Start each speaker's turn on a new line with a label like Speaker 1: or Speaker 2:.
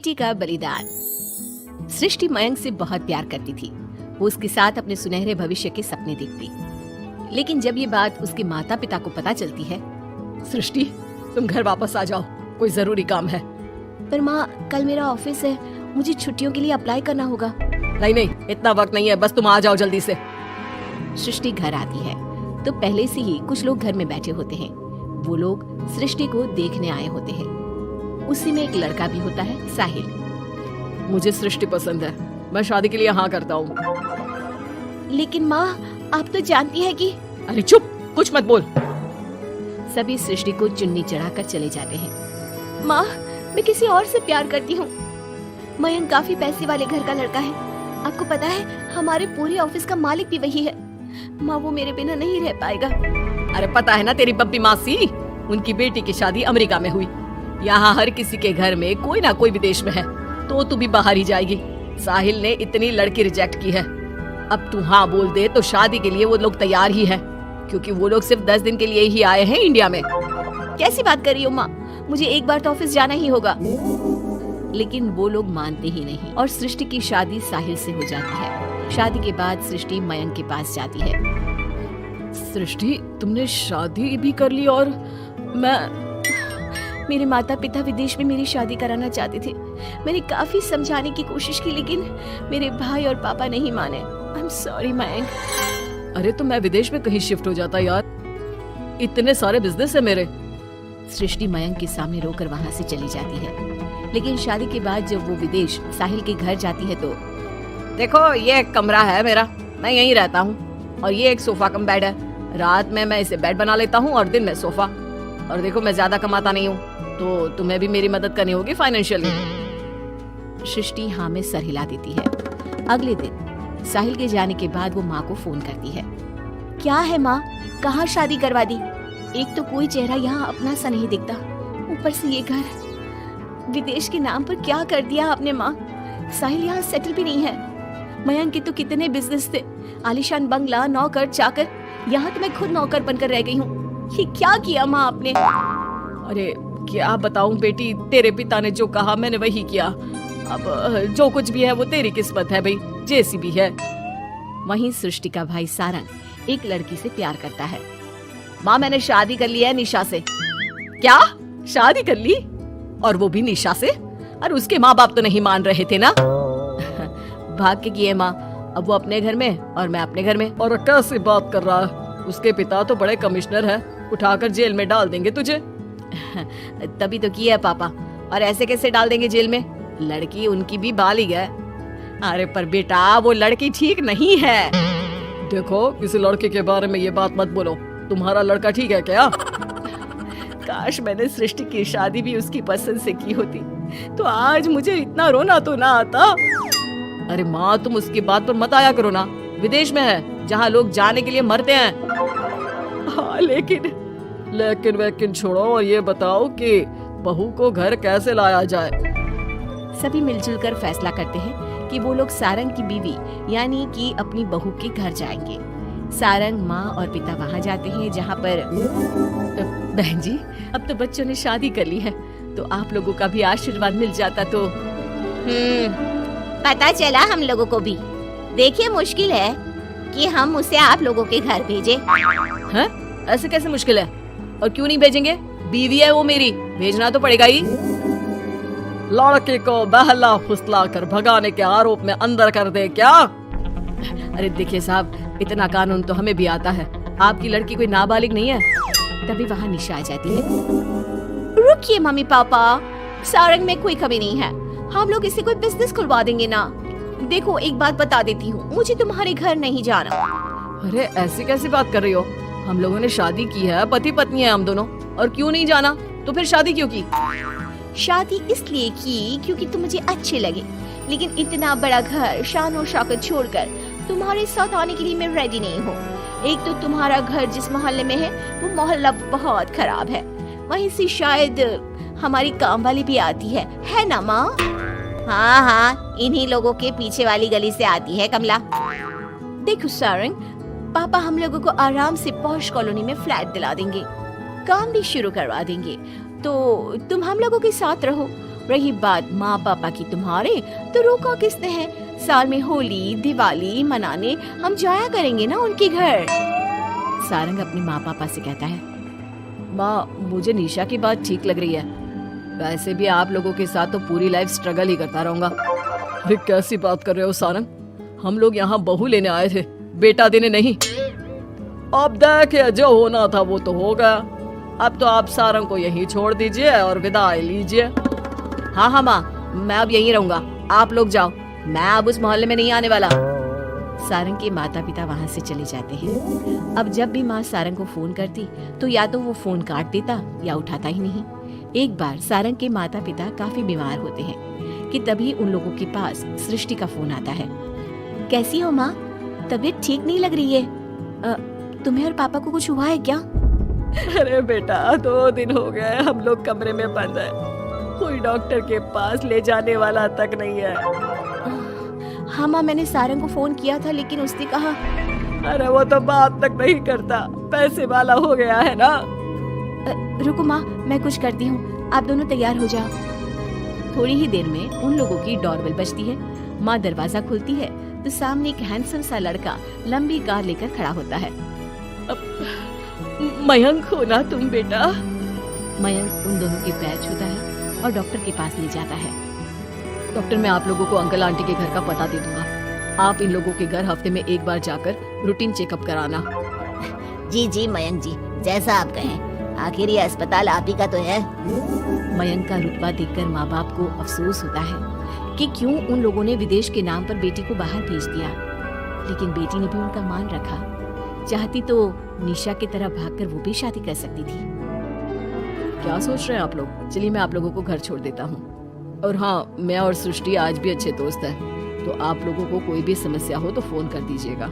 Speaker 1: बेटी का बलिदान। सृष्टि मयंक से बहुत प्यार करती थी। वो उसके साथ अपने सुनहरे भविष्य के सपने देखती। लेकिन जब ये बात उसके माता पिता को पता चलती है,
Speaker 2: सृष्टि, तुम घर वापस आ जाओ, कोई जरूरी काम है।
Speaker 1: पर माँ, कल मेरा ऑफिस है, मुझे छुट्टियों के लिए अप्लाई करना होगा।
Speaker 2: नहीं, इतना वक्त नहीं है, बस तुम आ जाओ जल्दी से।
Speaker 1: सृष्टि घर आती है तो पहले से ही कुछ लोग घर में बैठे होते हैं। वो लोग सृष्टि को देखने आए होते हैं। उसी में एक लड़का भी होता है, साहिल।
Speaker 2: मुझे सृष्टि पसंद है, मैं शादी के लिए हाँ करता हूँ।
Speaker 1: लेकिन माँ, आप तो जानती है कि।
Speaker 2: अरे चुप, कुछ मत बोल।
Speaker 1: सभी सृष्टि को चुन्नी चढ़ाकर चले जाते हैं। माँ, मैं किसी और से प्यार करती हूँ। मयंक काफी पैसे वाले घर का लड़का है। आपको पता है, हमारे पूरे ऑफिस का मालिक भी वही है। माँ, वो मेरे बिना नहीं रह पाएगा।
Speaker 2: अरे पता है ना तेरी बब्बी मासी, उनकी बेटी की शादी अमेरिका में हुई। यहाँ हर किसी के घर में कोई ना कोई विदेश में है, तो तू भी बाहर ही जाएगी। साहिल ने इतनी लड़की रिजेक्ट की है। अब तू हाँ बोल दे तो शादी के लिए वो लोग तैयार ही है, क्योंकि वो लोग सिर्फ 10 दिन के लिए ही आए हैं इंडिया में।
Speaker 1: कैसी बात कर रही हो माँ, मुझे एक बार तो ऑफिस जाना ही होगा। लेकिन वो लोग मानते ही नहीं और सृष्टि की शादी साहिल से हो जाती है। शादी के बाद सृष्टि मयंक के पास जाती है।
Speaker 2: सृष्टि, तुमने शादी भी कर ली और
Speaker 1: मेरे माता पिता विदेश में मेरी शादी कराना चाहते थे। मैंने काफी समझाने की कोशिश की, लेकिन मेरे भाई और पापा नहीं माने। I am sorry Mayank.
Speaker 2: अरे तो मैं विदेश में कहीं शिफ्ट हो जाता यार, इतने सारे बिजनेस है मेरे।
Speaker 1: सृष्टि मयंक के सामने रोकर वहाँ से चली जाती है। लेकिन शादी के बाद जब वो विदेश साहिल के घर जाती है तो
Speaker 2: देखो, ये एक कमरा है मेरा, मैं यहीं रहता हूँ, और ये एक सोफा कम बेड है। रात में मैं इसे बेड बना लेता हूँ और दिन में सोफा। और देखो, मैं ज्यादा कमाता नहीं हूँ, तो तुम्हें भी मेरी मदद करनी होगी फाइनेंशियली।
Speaker 1: सृष्टि हाँ में सर हिला देती है। अगले दिन साहिल के जाने के बाद वो माँ को फोन करती है। क्या है माँ, कहाँ शादी करवा दी? एक तो कोई चेहरा यहाँ अपना सा नहीं दिखता, ऊपर से ये घर। विदेश के नाम पर क्या कर दिया आपने माँ? साहिल यहाँ सेटल भी नहीं है। मयंक के तो कितने बिजनेस थे, आलीशान बंगला, नौकर चाकर। यहाँ तो मैं खुद नौकर बनकर रह गई हूँ। ये क्या किया माँ आपने?
Speaker 2: अरे क्या बताऊं बेटी, तेरे पिता ने जो कहा मैंने वही किया। अब जो कुछ भी है वो तेरी किस्मत है भाई, जैसी भी है।
Speaker 1: वहीं सृष्टि का भाई सारंग एक लड़की से प्यार करता है।
Speaker 2: माँ, मैंने शादी कर ली है निशा से। क्या? शादी कर ली? और वो भी निशा से? और उसके माँ बाप तो नहीं मान रहे थे ना?
Speaker 1: भाग्य की है माँ, अब वो अपने घर में और मैं अपने घर में।
Speaker 2: और कैसे बात कर रहा है? उसके पिता तो बड़े कमिश्नर है, उठाकर जेल में डाल देंगे तुझे।
Speaker 1: तभी तो किया है पापा, और ऐसे कैसे डाल देंगे जेल में? लड़की उनकी भी बालिग है।
Speaker 2: अरे पर बेटा, वो लड़की ठीक नहीं है। देखो, किसी लड़के के बारे में ये बात मत बोलो। तुम्हारा लड़का ठीक है क्या?
Speaker 1: काश मैंने सृष्टि की शादी भी उसकी पसंद से की होती, तो आज मुझे इतना रोना तो ना आता।
Speaker 2: अरे माँ, तुम उसकी बात पर मत आया करो ना। विदेश में है, जहाँ लोग जाने के लिए मरते हैं।
Speaker 1: हाँ, लेकिन
Speaker 2: वैकिन छोड़ो और ये बताओ कि बहू को घर कैसे लाया जाए।
Speaker 1: सभी मिलजुल कर फैसला करते हैं कि वो लोग सारंग की बीवी यानी कि अपनी बहू के घर जाएंगे। सारंग, माँ और पिता वहाँ जाते हैं, जहाँ पर बहन जी, अब तो बच्चों ने शादी कर ली है, तो आप लोगों का भी आशीर्वाद मिल जाता तो। पता चला हम लोगों को भी। देखिए, मुश्किल है कि हम उसे आप लोगों के घर भेजे।
Speaker 2: हैं? ऐसे कैसे मुश्किल है? और क्यों नहीं भेजेंगे? बीवी है वो मेरी, भेजना तो पड़ेगा ही। लड़के को बहला फुसला कर भगाने के आरोप में अंदर कर दे क्या?
Speaker 1: अरे देखिए साहब, इतना कानून तो हमें भी आता है। आपकी लड़की कोई नाबालिग नहीं है। तभी वहाँ निशा आ जाती है। रुकिए मम्मी पापा, सारंग में कोई कमी नहीं है। हम लोग इसे कोई बिजनेस खुलवा देंगे ना। देखो, एक बात बता देती हूँ, मुझे तुम्हारे घर नहीं जाना।
Speaker 2: अरे ऐसी कैसी बात कर रही हो? हम लोगों ने शादी की है, पति पत्नी है हम दोनों, और क्यों नहीं जाना? तो फिर शादी क्यों की?
Speaker 1: शादी इसलिए की क्योंकि तुम मुझे अच्छे लगे, लेकिन इतना बड़ा घर शान और शौकत छोड़कर तुम्हारे साथ आने के लिए मैं रेडी नहीं हूँ। एक तो तुम्हारा घर जिस मोहल्ले में है वो मोहल्ला बहुत खराब है, वहीं से शायद हमारी काम वाली भी आती है ना माँ? हाँ, इन्हीं लोगों के पीछे वाली गली से आती है कमला। देखो सारंग, पापा हम लोगों को आराम से पॉश कॉलोनी में फ्लैट दिला देंगे, काम भी शुरू करवा देंगे, तो तुम हम लोगों के साथ रहो। रही बात माँ पापा की तुम्हारे, तो रोका किसने है? साल में होली दिवाली मनाने हम जाया करेंगे ना उनके घर। सारंग अपने माँ पापा से कहता है,
Speaker 2: माँ मुझे निशा की बात ठीक लग रही है। वैसे भी आप लोगों के साथ तो पूरी लाइफ स्ट्रगल ही करता रहूंगा। अरे कैसी बात कर रहे हो सारंग, हम लोग यहाँ बहू लेने आए थे, बेटा देने नहीं। अब देखिए जो होना था वो तो हो गया। अब तो आप सारंग को यहीं छोड़ दीजिए और विदाई लीजिए। हाँ हाँ माँ, मैं अब यहीं रहूंगा, आप लोग जाओ, मैं अब उस मोहल्ले में नहीं आने वाला।
Speaker 1: सारंग के माता पिता वहाँ से चले जाते हैं। अब जब भी माँ सारंग को फोन करती तो या तो वो फोन काट देता या उठाता ही नहीं। एक बार सारंग के माता पिता काफी बीमार होते हैं कि तभी उन लोगों के पास सृष्टि का फोन आता है। कैसी हो माँ? तबीयत ठीक नहीं लग रही है। तुम्हें और पापा को कुछ हुआ है क्या?
Speaker 2: अरे बेटा 2 दिन हो गए हम लोग कमरे में बंद है, कोई डॉक्टर के पास ले जाने वाला तक नहीं है।
Speaker 1: हाँ माँ, मैंने सारंग को फोन किया था लेकिन उसने कहा।
Speaker 2: अरे वो तो बात तक नहीं करता, पैसे वाला हो गया है ना।
Speaker 1: रुको माँ, मैं कुछ करती हूँ, आप दोनों तैयार हो जाओ। थोड़ी ही देर में उन लोगों की डोरबेल बजती है। माँ दरवाजा खोलती है तो सामने एक हैंडसम सा लड़का लंबी कार लेकर खड़ा होता है।
Speaker 2: मयंक हो ना तुम बेटा?
Speaker 1: मयंक उन दोनों के पैर छूता है और डॉक्टर के पास ले जाता है।
Speaker 2: डॉक्टर मैं आप लोगों को अंकल आंटी के घर का पता दे दूंगा, आप इन लोगों के घर हफ्ते में एक बार जाकर रूटीन चेकअप कराना।
Speaker 3: जी जी मयंक जी, जैसा आप कहें, आखिर ये अस्पताल आप ही का तो है।
Speaker 1: मयंक का रुतबा देखकर माँ बाप को अफसोस होता है कि क्यों उन लोगों ने विदेश के नाम पर बेटी को बाहर भेज दिया, लेकिन बेटी ने भी उनका मान रखा। चाहती तो निशा की तरह भागकर वो भी शादी कर सकती थी।
Speaker 2: क्या सोच रहे हैं आप लोग? चलिए मैं आप लोगों को घर छोड़ देता हूँ। और हाँ, मैं और सृष्टि आज भी अच्छे दोस्त हैं, तो आप लोगों को कोई भी समस्या हो तो फोन कर दीजिएगा।